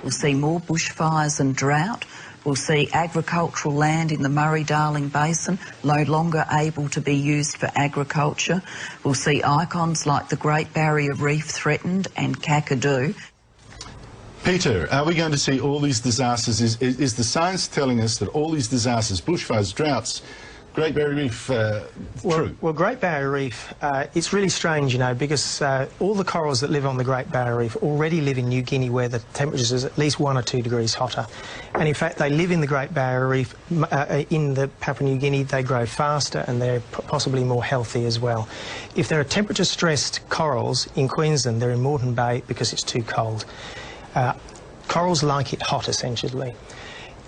We'll see more bushfires and drought. We'll see agricultural land in the Murray-Darling Basin no longer able to be used for agriculture. We'll see icons like the Great Barrier Reef threatened and Kakadu. Peter, are we going to see all these disasters? Is the science telling us that all these disasters, bushfires, droughts, Great Barrier Reef, true? Well, Great Barrier Reef, it's really strange, you know, because all the corals that live on the Great Barrier Reef already live in New Guinea, where the temperatures is at least 1 or 2 degrees hotter. And in fact, they live in the Great Barrier Reef. In the Papua New Guinea, they grow faster and they're possibly more healthy as well. If there are temperature-stressed corals in Queensland, they're in Moreton Bay because it's too cold. Corals like it hot, essentially.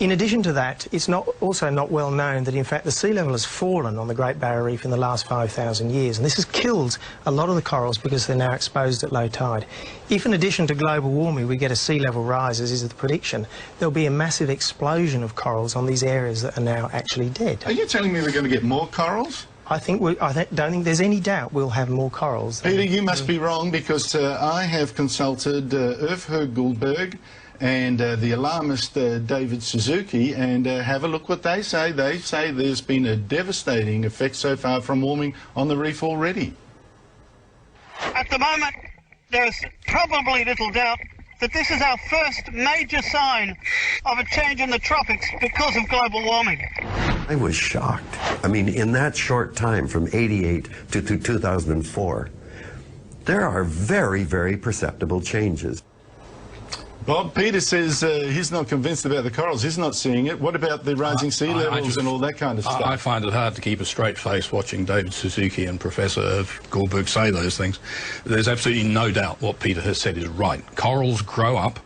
In addition to that, it's also not well known that, in fact, the sea level has fallen on the Great Barrier Reef in the last 5,000 years, and this has killed a lot of the corals because they're now exposed at low tide. If, in addition to global warming, we get a sea level rise, as is the prediction, there'll be a massive explosion of corals on these areas that are now actually dead. Are you telling me we're going to get more corals? I don't think there's any doubt we'll have more corals. Peter, you must be wrong, because I have consulted Ulf Goldberg and the alarmist David Suzuki, and have a look what they say. They say there's been a devastating effect so far from warming on the reef already. At the moment, there's probably little doubt that this is our first major sign of a change in the tropics because of global warming. I was shocked. I mean, in that short time from '88 to 2004, there are very, very perceptible changes. Bob, Peter says he's not convinced about the corals. He's not seeing it. What about the rising sea levels and all that kind of stuff? I find it hard to keep a straight face watching David Suzuki and Professor Goldberg say those things. There's absolutely no doubt what Peter has said is right. Corals grow up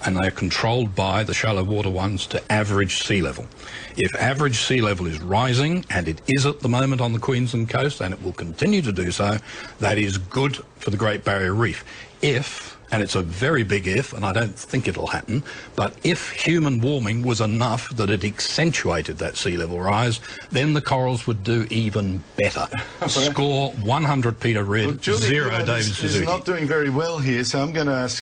and they are controlled by the shallow water ones to average sea level. If average sea level is rising, and it is at the moment on the Queensland coast, and it will continue to do so, that is good for the Great Barrier Reef. If, and it's a very big if, and I don't think it'll happen, but if human warming was enough that it accentuated that sea level rise, then the corals would do even better. Score 100 Peter Reid, 0 David Suzuki. He's not doing very well here, so I'm going to ask